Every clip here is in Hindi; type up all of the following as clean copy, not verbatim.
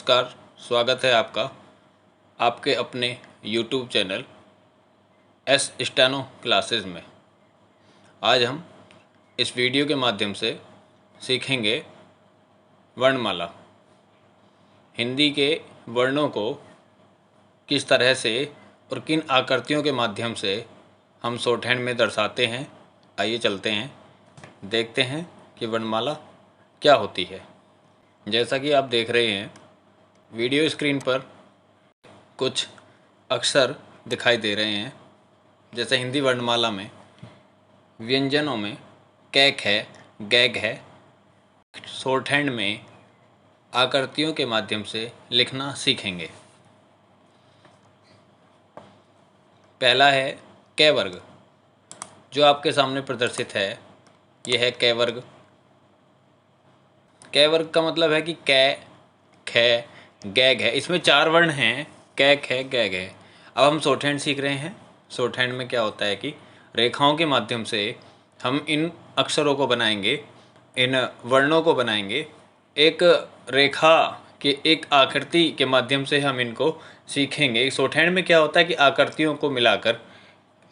नमस्कार, स्वागत है आपका आपके अपने YouTube channel S steno classes में। आज हम इस वीडियो के माध्यम से सीखेंगे वर्णमाला। हिंदी के वर्णों को किस तरह से और किन आकृतियों के माध्यम से हम शॉर्टहैंड में दर्शाते हैं। आइए चलते हैं, देखते हैं कि वर्णमाला क्या होती है। जैसा कि आप देख रहे हैं वीडियो स्क्रीन पर कुछ अक्षर दिखाई दे रहे हैं। जैसे हिंदी वर्णमाला में व्यंजनों में कैक है, गैग है। शॉर्टहैंड में आकृतियों के माध्यम से लिखना सीखेंगे। पहला है कै वर्ग, जो आपके सामने प्रदर्शित है। यह है कै वर्ग। कै वर्ग का मतलब है कि कै, खे, गैग है। इसमें 4 वर्ण हैं, कैक है, गैग है। अब हम शॉर्टहैंड सीख रहे हैं। शॉर्टहैंड में क्या होता है कि रेखाओं के माध्यम से हम इन अक्षरों को बनाएंगे, इन वर्णों को बनाएंगे। एक रेखा के एक आकृति के माध्यम से हम इनको सीखेंगे। शॉर्टहैंड में क्या होता है कि आकृतियों को मिलाकर,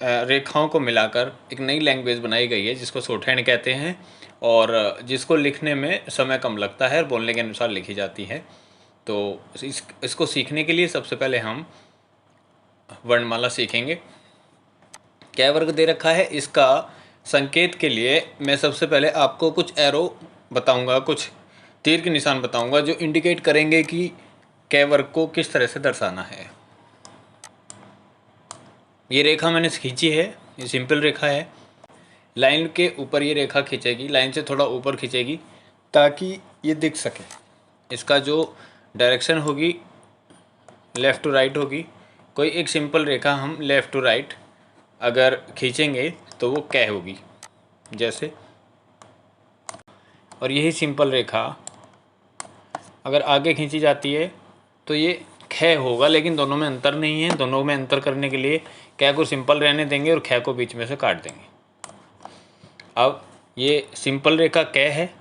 रेखाओं को मिलाकर एक नई लैंग्वेज बनाई गई है जिसको शॉर्टहैंड कहते हैं, और जिसको लिखने में समय कम लगता है और बोलने के अनुसार लिखी जाती है। तो इसको सीखने के लिए सबसे पहले हम वर्णमाला सीखेंगे। कै वर्ग दे रखा है, इसका संकेत के लिए मैं सबसे पहले आपको कुछ एरो बताऊंगा, कुछ तीर के निशान बताऊंगा जो इंडिकेट करेंगे कि कै वर्ग को किस तरह से दर्शाना है। ये रेखा मैंने खींची है, ये सिंपल रेखा है। लाइन के ऊपर ये रेखा खींचेगी, लाइन से थोड़ा ऊपर खींचेगी ताकि ये दिख सके। इसका जो डायरेक्शन होगी लेफ़्ट टू राइट होगी। कोई एक सिंपल रेखा हम लेफ़्ट टू राइट अगर खींचेंगे तो वो कै होगी, जैसे। और यही सिंपल रेखा अगर आगे खींची जाती है तो ये खे होगा, लेकिन दोनों में अंतर नहीं है। दोनों में अंतर करने के लिए कै को सिंपल रहने देंगे और खे को बीच में से काट देंगे। अब ये सिंपल रेखा कै है,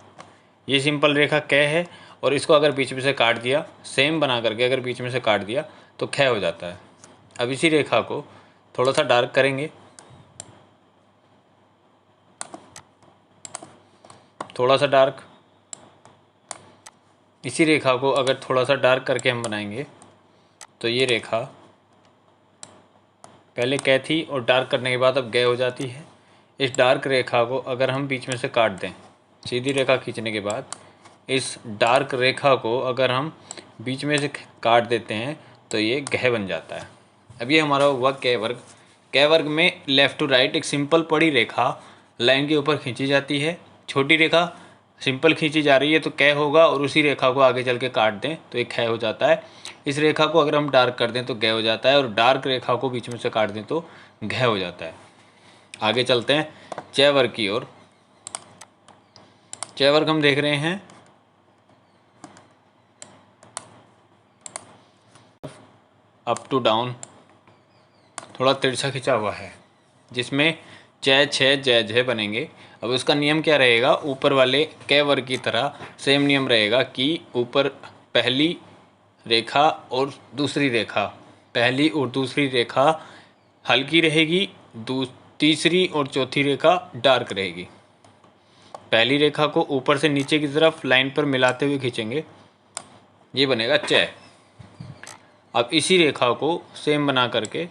ये सिंपल रेखा कै है, और इसको अगर बीच में से काट दिया, सेम बना करके अगर बीच में से काट दिया तो कै हो जाता है। अब इसी रेखा को थोड़ा सा डार्क करेंगे, थोड़ा सा डार्क। इसी रेखा को अगर थोड़ा सा डार्क करके हम बनाएंगे तो ये रेखा पहले कै थी और डार्क करने के बाद अब गै हो जाती है। इस डार्क रेखा को अगर हम बीच में से काट दें, सीधी रेखा खींचने के बाद इस डार्क रेखा को अगर हम बीच में से काट देते हैं तो ये गह बन जाता है। अब ये हमारा हुआ कै वर्ग। कै वर्ग में लेफ़्ट टू राइट एक सिंपल पड़ी रेखा लाइन के ऊपर खींची जाती है। छोटी रेखा सिंपल खींची जा रही है तो कै होगा, और उसी रेखा को आगे चल के काट दें तो एक कै हो जाता है। इस रेखा को अगर हम डार्क कर दें तो गै हो जाता है, और डार्क रेखा को बीच में से काट दें तो घ हो जाता है। आगे चलते हैं चै वर्ग की ओर। चै वर्ग हम देख रहे हैं अप टू डाउन, थोड़ा तिरछा खिंचा हुआ है, जिसमें चै, छः, जय, झे बनेंगे। अब उसका नियम क्या रहेगा? ऊपर वाले कै वर्ग की तरह सेम नियम रहेगा कि ऊपर पहली रेखा और दूसरी रेखा, पहली और दूसरी रेखा हल्की रहेगी, तीसरी और चौथी रेखा डार्क रहेगी। पहली रेखा को ऊपर से नीचे की तरफ लाइन पर मिलाते हुए खींचेंगे, ये बनेगा चै। अब इसी रेखा को सेम बना करके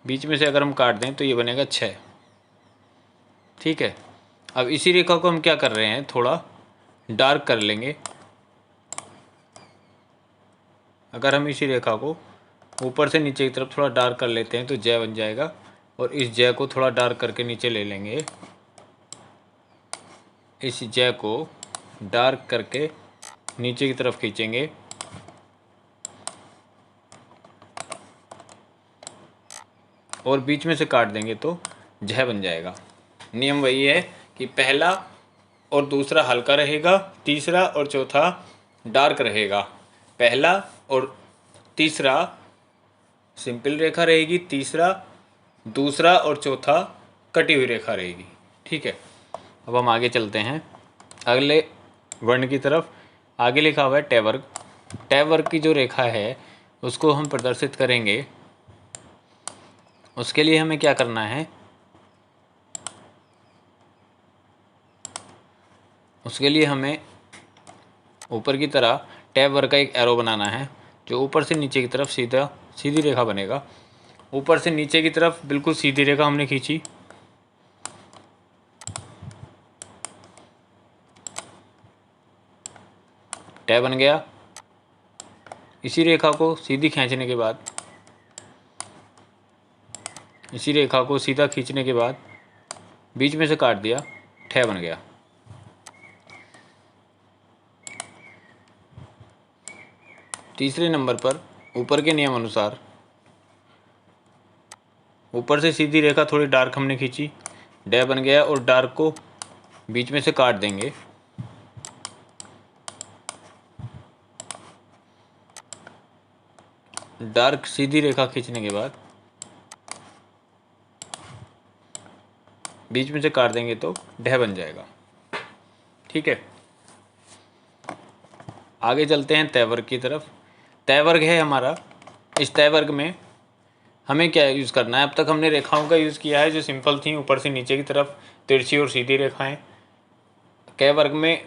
बीच में से अगर हम काट दें तो ये बनेगा छः। ठीक है। अब इसी रेखा को हम क्या कर रहे हैं, थोड़ा डार्क कर लेंगे। अगर हम इसी रेखा को ऊपर से नीचे की तरफ थोड़ा डार्क कर लेते हैं तो जय बन जाएगा, और इस जय को थोड़ा डार्क करके नीचे ले लेंगे। इस जय को डार्क करके नीचे की तरफ खींचेंगे, और बीच में से काट देंगे तो झ बन जाएगा। नियम वही है कि पहला और दूसरा हल्का रहेगा, तीसरा और चौथा डार्क रहेगा। पहला और तीसरा सिंपल रेखा रहेगी, तीसरा, दूसरा और चौथा कटी हुई रेखा रहेगी। ठीक है। अब हम आगे चलते हैं अगले वर्ण की तरफ। आगे लिखा हुआ है टै वर्ग। टैब वर्ग की जो रेखा है उसको हम प्रदर्शित करेंगे, उसके लिए हमें क्या करना है, उसके लिए हमें ऊपर की तरह टैब वर्ग का एक एरो बनाना है जो ऊपर से नीचे की तरफ सीधी रेखा बनेगा। ऊपर से नीचे की तरफ बिल्कुल सीधी रेखा हमने खींची, टैब बन गया। इसी रेखा को सीधी खींचने के बाद, इसी रेखा को सीधा खींचने के बाद बीच में से काट दिया, ठे बन गया। तीसरे नंबर पर ऊपर के नियम अनुसार ऊपर से सीधी रेखा थोड़ी डार्क हमने खींची, डे बन गया, और डार्क को बीच में से काट देंगे। डार्क सीधी रेखा खींचने के बाद बीच में से काट देंगे तो डे बन जाएगा। ठीक है, आगे चलते हैं तय वर्ग की तरफ। तय वर्ग है हमारा, इस तय वर्ग में हमें क्या यूज़ करना है। अब तक हमने रेखाओं का यूज़ किया है जो सिंपल थी, ऊपर से नीचे की तरफ तिरछी और सीधी रेखाएं। कै वर्ग में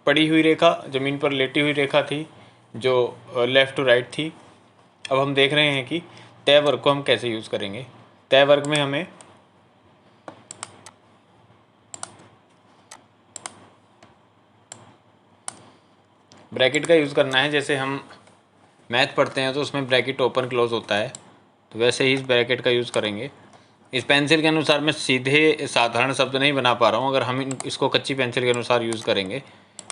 पड़ी हुई रेखा, ज़मीन पर लेटी हुई रेखा थी जो लेफ़्ट टू राइट थी। अब हम देख रहे हैं कि तय वर्ग को हम कैसे यूज़ करेंगे। तय वर्ग में हमें ब्रैकेट का यूज़ करना है। जैसे हम मैथ पढ़ते हैं तो उसमें ब्रैकेट ओपन क्लोज होता है, तो वैसे ही इस ब्रैकेट का यूज़ करेंगे। इस पेंसिल के अनुसार मैं सीधे साधारण शब्द नहीं बना पा रहा हूँ। अगर हम इसको कच्ची पेंसिल के अनुसार यूज़ करेंगे,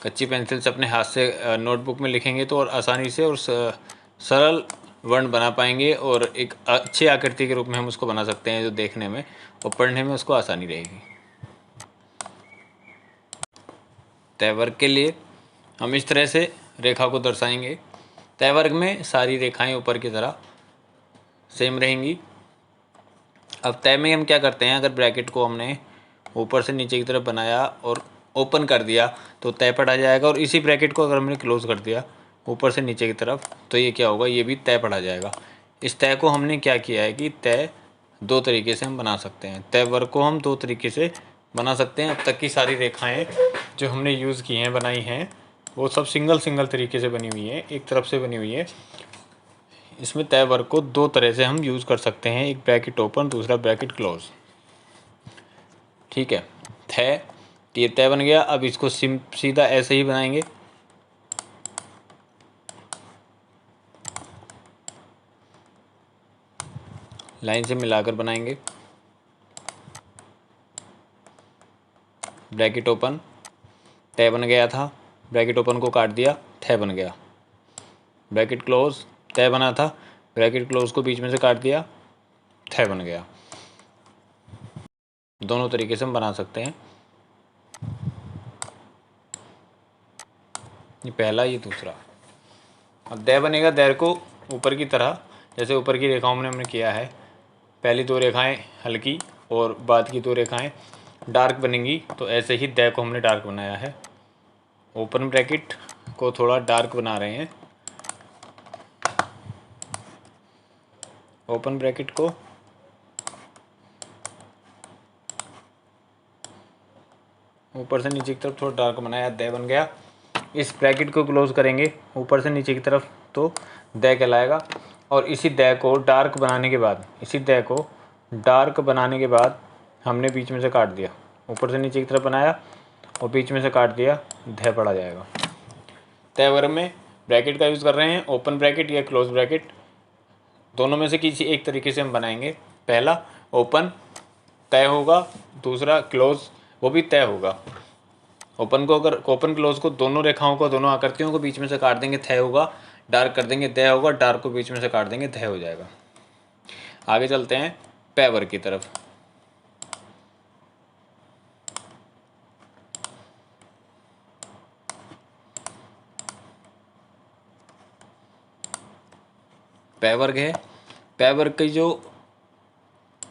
कच्ची पेंसिल से अपने हाथ से नोटबुक में लिखेंगे तो और आसानी से और सरल वर्ण बना पाएंगे, और एक अच्छी आकृति के रूप में हम उसको बना सकते हैं जो देखने में और पढ़ने में उसको आसानी रहेगी। तय वर्ग के लिए हम इस तरह से रेखा को दर्शाएंगे। तय वर्ग में सारी रेखाएं ऊपर की तरह सेम रहेंगी। अब तय में हम क्या करते हैं, अगर ब्रैकेट को हमने ऊपर से नीचे की तरफ बनाया और ओपन कर दिया तो तय पढ़ा जाएगा, और इसी ब्रैकेट को अगर हमने क्लोज कर दिया ऊपर से नीचे की तरफ तो ये क्या होगा, ये भी तय पढ़ा जाएगा। इस तय को हमने क्या किया है कि तय दो तरीके से हम बना सकते हैं। तय वर्ग को हम दो तरीके से बना सकते हैं। अब तक की सारी रेखाएं जो हमने यूज़ की हैं, बनाई हैं, वो सब सिंगल तरीके से बनी हुई है, एक तरफ से बनी हुई है। इसमें तय वर्ग को दो तरह से हम यूज़ कर सकते हैं, एक ब्रैकेट ओपन, दूसरा ब्रैकेट क्लोज। ठीक है, तय, ये तय बन गया। अब इसको सीधा ऐसे ही बनाएंगे। लाइन से मिलाकर बनाएंगे। ब्रैकेट ओपन, तय बन गया था, ब्रैकेट ओपन को काट दिया, तय बन गया। ब्रैकेट क्लोज, तय बना था, ब्रैकेट क्लोज को बीच में से काट दिया, तय बन गया। दोनों तरीके से हम बना सकते हैं, ये पहला, ये दूसरा। अब दय बनेगा, दय को ऊपर की तरह, जैसे ऊपर की रेखाओं में हमने किया है, पहली दो रेखाएं हल्की और बाद की दो रेखाएं डार्क बनेंगी, तो ऐसे ही दय को हमने डार्क बनाया है। ओपन ब्रैकेट को थोड़ा डार्क बना रहे हैं, ओपन ब्रैकेट को ऊपर से नीचे की तरफ थोड़ा डार्क बनाया, दय बन गया। इस ब्रैकेट को क्लोज करेंगे ऊपर से नीचे की तरफ तो दय कहलाएगा। और इसी दय को डार्क बनाने के बाद, इसी दय को डार्क बनाने के बाद हमने बीच में से काट दिया, ऊपर से नीचे की तरफ बनाया और बीच में से काट दिया, दय पड़ा जाएगा। तय वर्ग में ब्रैकेट का यूज़ कर रहे हैं, ओपन ब्रैकेट या क्लोज ब्रैकेट, दोनों में से किसी एक तरीके से हम बनाएंगे। पहला ओपन तय होगा, दूसरा क्लोज, वो भी तय होगा। ओपन को अगर ओपन क्लोज को दोनों रेखाओं को, दोनों आकृतियों को बीच में से काट देंगे, तय होगा, डार्क कर देंगे, तय होगा, डार्क को बीच में से काट देंगे, तय हो जाएगा। आगे चलते हैं पै वर्ग की तरफ। पै वर्ग है, पै वर्ग की जो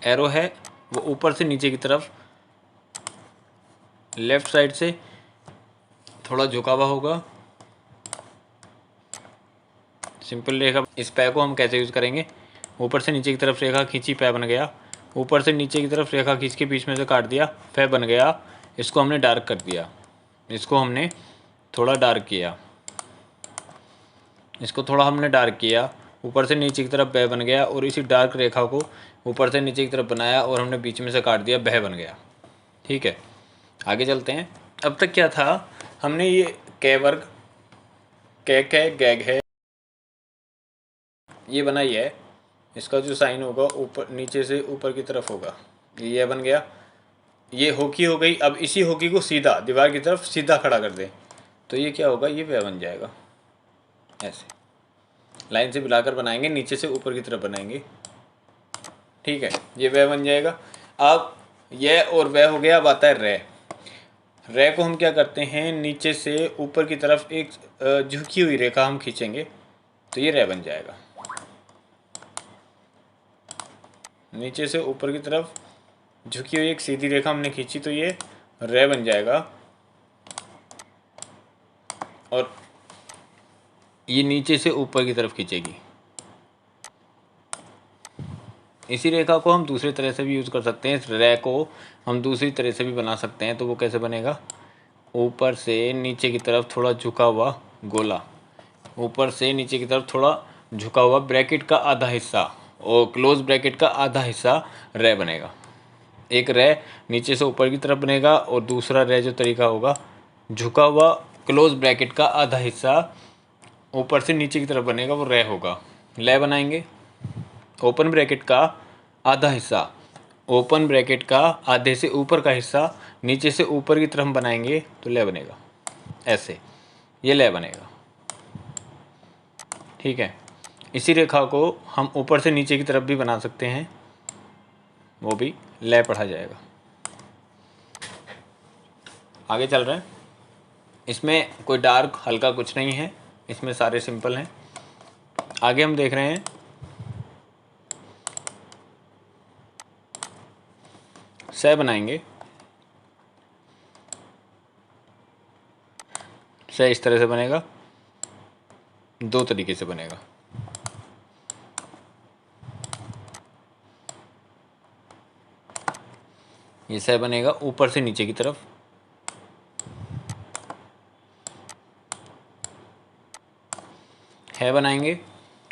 एरो है वो ऊपर से नीचे की तरफ लेफ्ट साइड से थोड़ा झुका हुआ होगा, सिंपल रेखा। इस पै को हम कैसे यूज़ करेंगे, ऊपर से नीचे की तरफ रेखा खींची, पै बन गया। ऊपर से नीचे की तरफ रेखा खींच के बीच में से काट दिया, फै बन गया। इसको हमने डार्क कर दिया, इसको हमने थोड़ा डार्क किया, इसको थोड़ा हमने डार्क किया, ऊपर से नीचे की तरफ बह बन गया। और इसी डार्क रेखा को ऊपर से नीचे की तरफ बनाया और हमने बीच में से काट दिया, बह बन गया। ठीक है, आगे चलते हैं। अब तक क्या था, हमने ये कै वर्ग, कै कै गैग है, ये बनाई है। इसका जो साइन होगा ऊपर नीचे से ऊपर की तरफ होगा, ये बन गया। ये हॉकी हो गई। अब इसी हॉकी को सीधा दीवार की तरफ सीधा खड़ा कर दें तो ये क्या होगा, ये वह बन जाएगा। ऐसे लाइन से मिलाकर बनाएंगे, नीचे से ऊपर की तरफ बनाएंगे। ठीक है, ये वह बन जाएगा। अब यह और वह हो गया। अब आता है रे। रे को हम क्या करते हैं, नीचे से ऊपर की तरफ एक झुकी हुई रेखा हम खींचेंगे तो ये रे बन जाएगा। नीचे से ऊपर की तरफ झुकी हुई एक सीधी रेखा हमने खींची तो ये रे बन जाएगा। और ये नीचे से ऊपर की तरफ खींचेगी। इसी रेखा को हम दूसरी तरह से भी यूज़ कर सकते हैं। इस रे को हम दूसरी तरह से भी बना सकते हैं। तो वो कैसे बनेगा, ऊपर से नीचे की तरफ थोड़ा झुका हुआ गोला, ऊपर से नीचे की तरफ थोड़ा झुका हुआ ब्रैकेट का आधा हिस्सा और क्लोज ब्रैकेट का आधा हिस्सा रे बनेगा। एक रे नीचे से ऊपर की तरफ बनेगा और दूसरा रे जो तरीका होगा, झुका हुआ क्लोज ब्रैकेट का आधा हिस्सा ऊपर से नीचे की तरफ बनेगा, वो रे होगा। ले बनाएंगे, ओपन ब्रैकेट का आधा हिस्सा, ओपन ब्रैकेट का आधे से ऊपर का हिस्सा नीचे से ऊपर की तरफ बनाएंगे तो ले बनेगा। ऐसे ये ले बनेगा। ठीक है, इसी रेखा को हम ऊपर से नीचे की तरफ भी बना सकते हैं, वो भी ले पढ़ा जाएगा। आगे चल रहे हैं। इसमें कोई डार्क हल्का कुछ नहीं है, इसमें सारे सिंपल हैं। आगे हम देख रहे हैं से बनाएंगे। से इस तरह से बनेगा, दो तरीके से बनेगा। ये से बनेगा ऊपर से नीचे की तरफ, है बनाएंगे।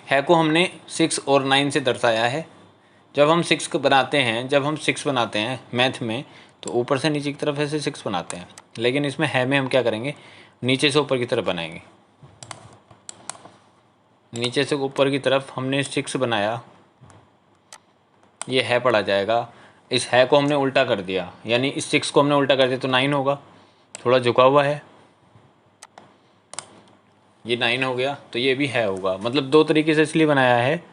है को हमने 6 और 9 से दर्शाया है। जब हम 6 को बनाते हैं, जब हम 6 बनाते हैं मैथ में तो ऊपर से नीचे की तरफ ऐसे 6 बनाते हैं, लेकिन इसमें है में हम क्या करेंगे, नीचे से ऊपर की तरफ बनाएंगे। नीचे से ऊपर की तरफ हमने 6 बनाया, ये है पढ़ा जाएगा। इस है को हमने उल्टा कर दिया, यानी इस 6 को हमने उल्टा कर दिया तो 9 होगा। थोड़ा झुका हुआ है, ये 9 हो गया तो ये भी है होगा। मतलब दो तरीके से इसलिए बनाया है,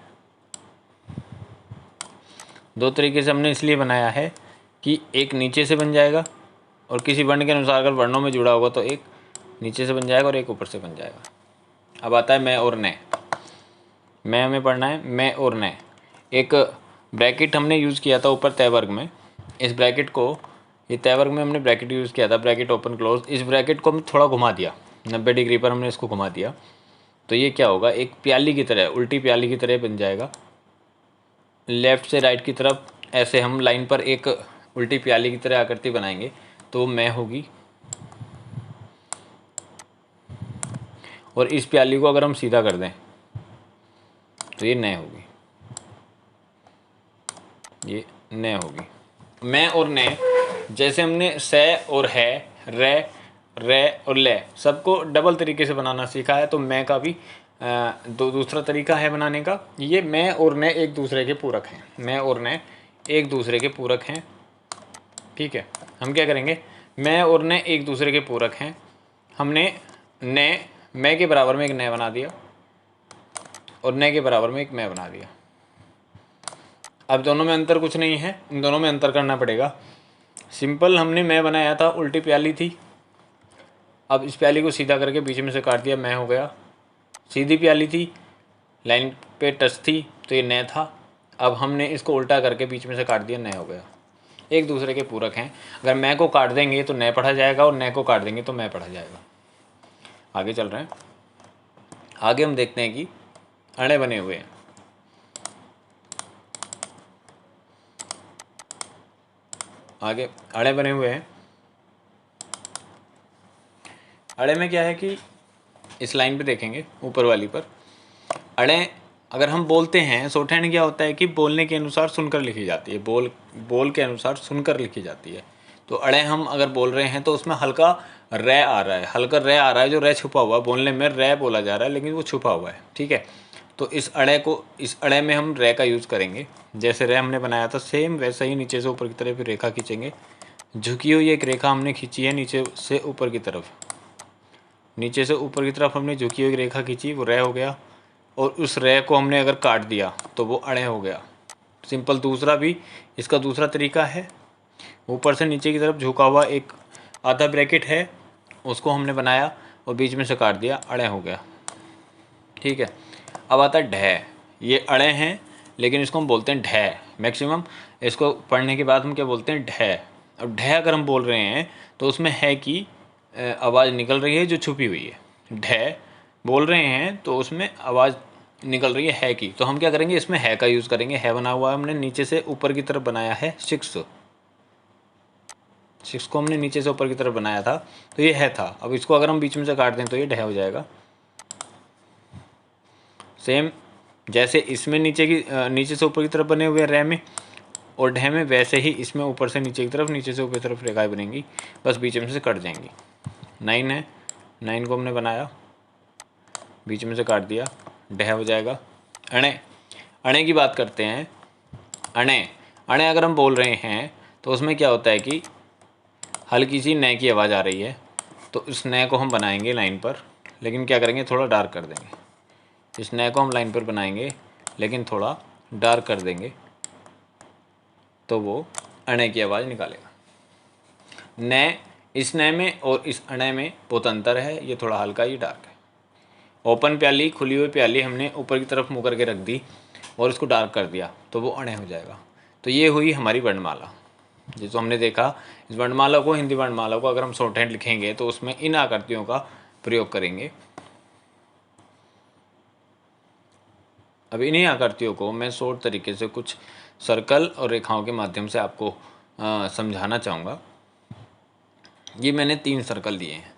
दो तरीके से हमने इसलिए बनाया है कि एक नीचे से बन जाएगा और किसी वर्ण के अनुसार अगर वर्णों में जुड़ा होगा तो एक नीचे से बन जाएगा और एक ऊपर से बन जाएगा। अब आता है मैं और ने। मैं हमें पढ़ना है मैं और ने। एक ब्रैकेट हमने यूज़ किया था ऊपर तय वर्ग में। इस ब्रैकेट को, ये तय वर्ग में हमने ब्रैकेट यूज़ किया था, ब्रैकेट ओपन क्लोज। इस ब्रैकेट को हम थोड़ा घुमा दिया, 90 डिग्री पर हमने इसको घुमा दिया तो ये क्या होगा, एक प्याली की तरह, उल्टी प्याली की तरह बन जाएगा। लेफ़्ट से राइट की तरफ ऐसे हम लाइन पर एक उल्टी प्याली की तरह आकृति बनाएंगे तो मैं होगी। और इस प्याली को अगर हम सीधा कर दें तो ये न होगी, ये न होगी। मैं और ने, जैसे हमने से और है, रे, रे और ले सबको डबल तरीके से बनाना सीखा है, तो मैं का भी दूसरा तरीका है बनाने का। ये मैं और ने एक दूसरे के पूरक हैं, मैं और ने एक दूसरे के पूरक हैं। ठीक है, हम क्या करेंगे, मैं और ने एक दूसरे के पूरक हैं। हमने ने मैं के बराबर में एक ने बना दिया और ने के बराबर में एक मैं बना दिया। अब दोनों में अंतर कुछ नहीं है, इन दोनों में अंतर करना पड़ेगा। सिंपल हमने मैं बनाया था, उल्टी प्याली थी। अब इस प्याली को सीधा करके बीच में से काट दिया, मैं हो गया। सीधी प्याली थी, लाइन पे टच थी तो ये न था। अब हमने इसको उल्टा करके बीच में से काट दिया, न हो गया। एक दूसरे के पूरक हैं। अगर मैं को काट देंगे तो न पढ़ा जाएगा और न को काट देंगे तो मैं पढ़ा जाएगा। आगे चल रहे हैं। आगे हम देखते हैं कि अड़े बने हुए हैं। आगे अड़े बने हुए हैं। अड़े में क्या है कि इस लाइन पे देखेंगे ऊपर वाली पर, अड़े अगर हम बोलते हैं शॉर्टहैंड क्या होता है कि बोलने के अनुसार सुनकर लिखी जाती है, बोल के अनुसार सुनकर लिखी जाती है। तो अड़े हम अगर बोल रहे हैं तो उसमें हल्का रे आ रहा है, हल्का रे आ रहा है, जो रे छुपा हुआ है, बोलने में रे बोला जा रहा है लेकिन वो छुपा हुआ है, ठीक है। तो इस अड़े में हम रे का यूज़ करेंगे। जैसे रे हमने बनाया था सेम वैसा ही नीचे से ऊपर की तरफ रेखा खींचेंगे। झुकी हुई एक रेखा हमने खींची है नीचे से ऊपर की तरफ, नीचे से ऊपर की तरफ हमने झुकी हुई रेखा खींची, वो रे हो गया। और उस रे को हमने अगर काट दिया तो वो अड़े हो गया। सिंपल। दूसरा भी इसका दूसरा तरीका है, ऊपर से नीचे की तरफ झुका हुआ एक आधा ब्रैकेट है, उसको हमने बनाया और बीच में से काट दिया, अड़े हो गया, ठीक है। अब आता है ढह। ये अड़े हैं लेकिन इसको हम बोलते हैं ढह। मैक्सिमम इसको पढ़ने के बाद हम क्या बोलते हैं, ढह। अब ढह अगर हम बोल रहे हैं तो उसमें है कि आवाज़ निकल रही है जो छुपी हुई है। ढह बोल रहे हैं तो उसमें आवाज़ निकल रही है की। तो हम क्या करेंगे, इसमें है का यूज़ करेंगे। है बना हुआ है हमने, नीचे से ऊपर की तरफ बनाया है 6 को हमने नीचे से ऊपर की तरफ बनाया था, तो ये है था। अब इसको अगर हम बीच में से काट दें तो ये ढह हो जाएगा। सेम जैसे इसमें नीचे से ऊपर की तरफ बने हुए रे में और ढह में, वैसे ही इसमें ऊपर से नीचे की तरफ, नीचे से ऊपर की तरफ रेखाएं बनेंगी, बस बीच में से कट जाएंगी। 9 है, 9 को हमने बनाया, बीच में से काट दिया, ढह हो जाएगा। अणे, अणे की बात करते हैं। अणे अणे अगर हम बोल रहे हैं तो उसमें क्या होता है कि हल्की सी नए की आवाज़ आ रही है, तो इस नए को हम बनाएंगे लाइन पर, लेकिन क्या करेंगे, थोड़ा डार्क कर देंगे। इस नए को हम लाइन पर बनाएंगे लेकिन थोड़ा डार्क कर देंगे, तो वो अणे की आवाज़ निकालेगा। नए, इस नए में और इस अणे में बहुत अंतर है, ये थोड़ा हल्का, ये डार्क है। ओपन प्याली, खुली हुई प्याली हमने ऊपर की तरफ मुँह करके रख दी और इसको डार्क कर दिया, तो वो अणे हो जाएगा। तो ये हुई हमारी वर्णमाला। जिसको हमने देखा, इस वर्णमाला को, हिंदी वर्णमाला को अगर हम शॉर्टहैंड लिखेंगे तो उसमें इन आकृतियों का प्रयोग करेंगे। अब इन्हीं आकृतियों को मैं शॉर्ट तरीके से कुछ सर्कल और रेखाओं के माध्यम से आपको समझाना चाहूँगा। ये मैंने 3 सर्कल दिए हैं।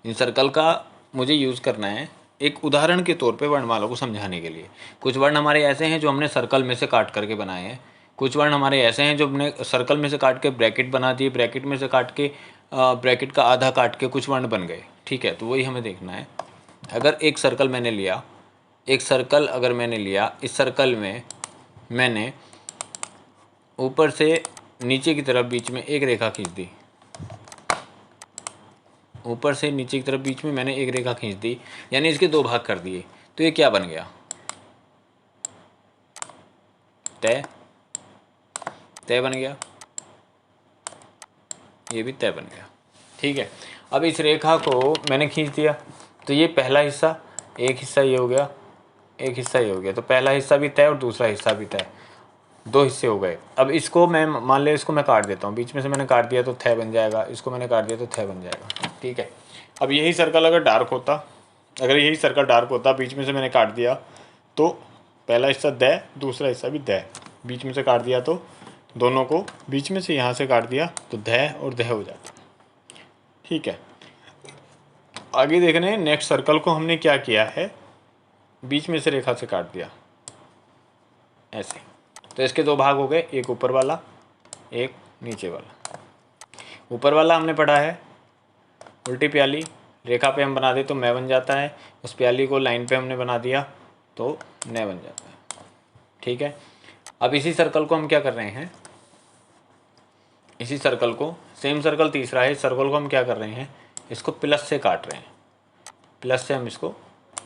इन सर्कल का मुझे यूज़ करना है एक उदाहरण के तौर पे वर्णमाला को समझाने के लिए। कुछ वर्ण हमारे ऐसे हैं जो हमने सर्कल में से काट करके बनाए हैं, कुछ वर्ण हमारे ऐसे हैं जो हमने सर्कल में से काट के ब्रैकेट बना दिए, ब्रैकेट में से काट के ब्रैकेट का आधा काट के कुछ वर्ण बन गए, ठीक है। तो वही हमें देखना है। अगर एक सर्कल मैंने लिया, इस सर्कल में मैंने ऊपर से नीचे की तरफ बीच में एक रेखा खींच दी, ऊपर से नीचे की तरफ बीच में मैंने एक रेखा खींच दी, यानी इसके 2 भाग कर दिए, तो ये क्या बन गया, तय। तय बन गया, ये भी तय बन गया, ठीक है। अब इस रेखा को मैंने खींच दिया, तो ये पहला हिस्सा, एक हिस्सा ये हो गया, एक हिस्सा ये हो गया, तो पहला हिस्सा भी तय और दूसरा हिस्सा भी तय, 2 हिस्से हो गए। अब इसको मैं मान लिया, इसको मैं काट देता हूँ, बीच में से मैंने काट दिया तो थ बन जाएगा, इसको मैंने काट दिया तो थ बन जाएगा, ठीक है। अब यही सर्कल अगर डार्क होता, बीच में से मैंने काट दिया तो पहला हिस्सा द, दूसरा हिस्सा भी द, बीच में से काट दिया तो दोनों को बीच में से यहाँ से काट दिया तो ध और दह हो जाता, ठीक है। आगे देखने हैं, नेक्स्ट सर्कल को हमने क्या किया है, बीच में से रेखा से काट दिया ऐसे, तो इसके 2 भाग हो गए, एक ऊपर वाला, एक नीचे वाला। ऊपर वाला हमने पढ़ा है, उल्टी प्याली रेखा पे हम बना दे तो मैं बन जाता है, उस प्याली को लाइन पे हमने बना दिया तो न बन जाता है, ठीक है। अब इसी सर्कल को हम क्या कर रहे हैं, इसी सर्कल को, सेम सर्कल तीसरा है, इस सर्कल को हम क्या कर रहे हैं, इसको प्लस से काट रहे हैं, प्लस से हम इसको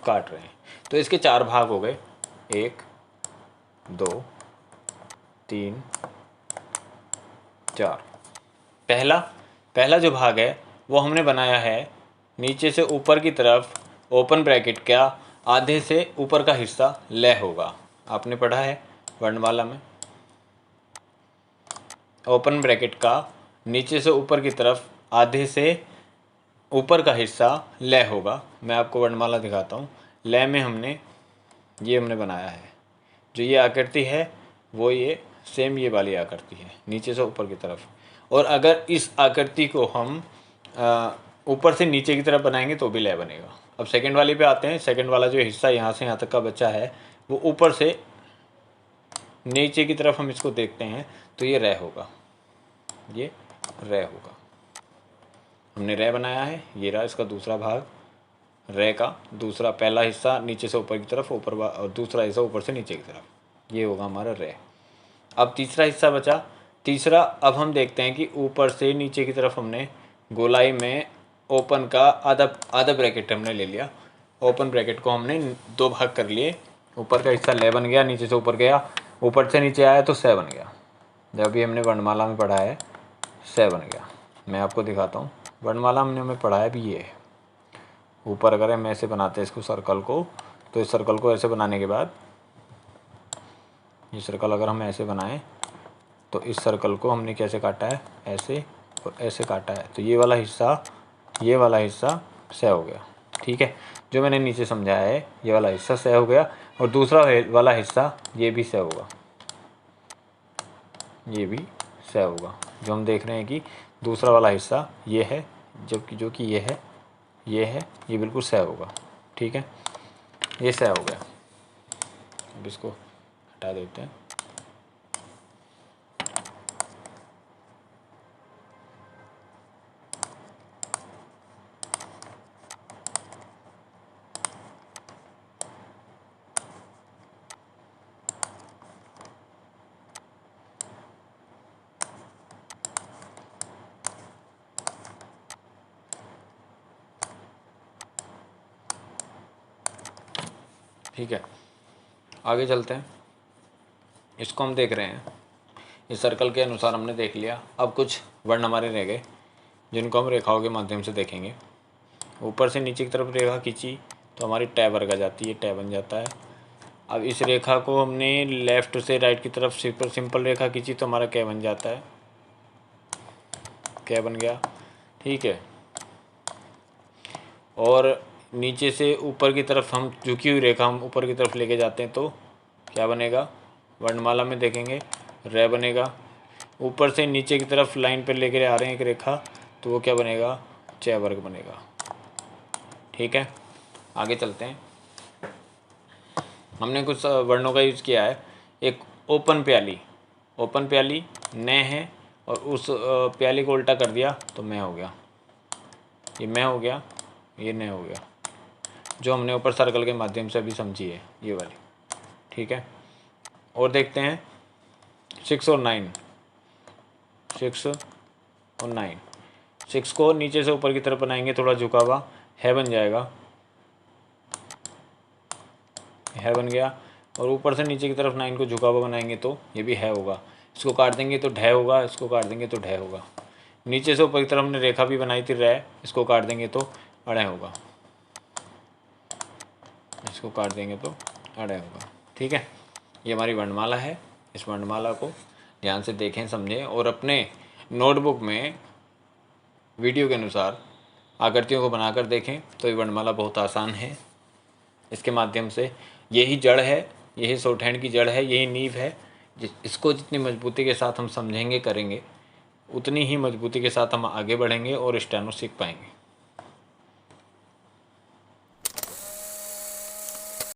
काट रहे हैं। तो इसके 4 भाग हो गए, 1 2 3 4। पहला जो भाग है वो हमने बनाया है नीचे से ऊपर की तरफ, ओपन ब्रैकेट का आधे से ऊपर का हिस्सा ल होगा, आपने पढ़ा है वर्णमाला में। ओपन ब्रैकेट का नीचे से ऊपर की तरफ आधे से ऊपर का हिस्सा ल होगा। मैं आपको वर्णमाला दिखाता हूँ। ल में हमने ये हमने बनाया है। जो ये आकृति है वो ये सेम ये वाली आकृति है, नीचे से ऊपर की तरफ। और अगर इस आकृति को हम ऊपर से नीचे की तरफ बनाएंगे तो भी लय बनेगा। अब सेकंड वाली पे आते हैं। सेकंड वाला जो हिस्सा यहाँ से यहाँ तक का बचा है वो ऊपर से नीचे की तरफ हम इसको देखते हैं तो ये रे होगा, ये रे होगा। हमने रे बनाया है, ये रहा इसका दूसरा भाग, रे का दूसरा, पहला हिस्सा नीचे से ऊपर की तरफ, ऊपर और दूसरा हिस्सा ऊपर से नीचे की तरफ, ये होगा हमारा रे। अब तीसरा हिस्सा बचा। तीसरा अब हम देखते हैं कि ऊपर से नीचे की तरफ हमने गोलाई में ओपन का आधा ब्रैकेट हमने ले लिया। ओपन ब्रैकेट को हमने दो भाग कर लिए। ऊपर का हिस्सा ले बन गया, नीचे से ऊपर गया, ऊपर से नीचे आया तो से बन गया। जब भी हमने वर्णमाला में पढ़ा है से बन गया। मैं आपको दिखाता हूँ। वर्णमाला में हमें पढ़ा है भी ये है। ऊपर अगर हम ऐसे बनाते हैं इसको सर्कल को, तो इस सर्कल को ऐसे बनाने के बाद ये सर्कल अगर हम ऐसे बनाएं तो इस सर्कल को हमने कैसे काटा है, ऐसे और ऐसे काटा है। तो ये वाला हिस्सा से हो गया। ठीक है, जो मैंने नीचे समझाया है ये वाला हिस्सा से हो गया। और दूसरा वाला हिस्सा ये भी से होगा, ये भी से होगा। जो हम देख रहे हैं कि दूसरा वाला हिस्सा ये है, जबकि जो कि ये है, ये बिल्कुल से होगा। ठीक है, ये से हो गया। अब इसको हटा देते हैं। ठीक है, आगे चलते हैं। इसको हम देख रहे हैं, इस सर्कल के अनुसार हमने देख लिया। अब कुछ वर्ण हमारे रह गए जिनको हम रेखाओं के माध्यम से देखेंगे। ऊपर से नीचे की तरफ रेखा खींची तो हमारी टै वर्ग आ जाती है, टै बन जाता है। अब इस रेखा को हमने लेफ़्ट से राइट की तरफ सिंपल रेखा खींची तो हमारा कै बन जाता है, कै बन गया। ठीक है, और नीचे से ऊपर की तरफ हम झुकी हुई रेखा हम ऊपर की तरफ लेके जाते हैं तो क्या बनेगा, वर्णमाला में देखेंगे रे बनेगा। ऊपर से नीचे की तरफ लाइन पर लेके आ रहे हैं एक रेखा तो वो क्या बनेगा, चै वर्ग बनेगा। ठीक है, आगे चलते हैं। हमने कुछ वर्णों का यूज़ किया है। एक ओपन प्याली न है और उस प्याली को उल्टा कर दिया तो मैं हो गया, ये मैं हो गया, ये न हो गया। जो हमने ऊपर सर्कल के माध्यम से अभी समझी है ये वाली। ठीक है, और देखते हैं 6 और 9। 6 को नीचे से ऊपर की तरफ बनाएंगे, थोड़ा झुका हुआ है बन जाएगा, है बन गया। और ऊपर से नीचे की तरफ 9 को झुका हुआ बनाएंगे तो ये भी है होगा। इसको काट देंगे तो ढह होगा, इसको काट देंगे तो ढह होगा। नीचे से ऊपर की तरफ हमने रेखा भी बनाई थी रै, इसको काट देंगे तो अड़े होगा, इसको काट देंगे तो अड़े होगा। ठीक है, ये हमारी वर्णमाला है। इस वर्णमाला को ध्यान से देखें, समझें और अपने नोटबुक में वीडियो के अनुसार आकृतियों को बनाकर देखें तो ये वर्णमाला बहुत आसान है। इसके माध्यम से यही जड़ है, यही शॉर्टहैंड की जड़ है, यही नींव है। इसको जितनी मजबूती के साथ हम समझेंगे, करेंगे, उतनी ही मजबूती के साथ हम आगे बढ़ेंगे और स्टेनो सीख पाएंगे।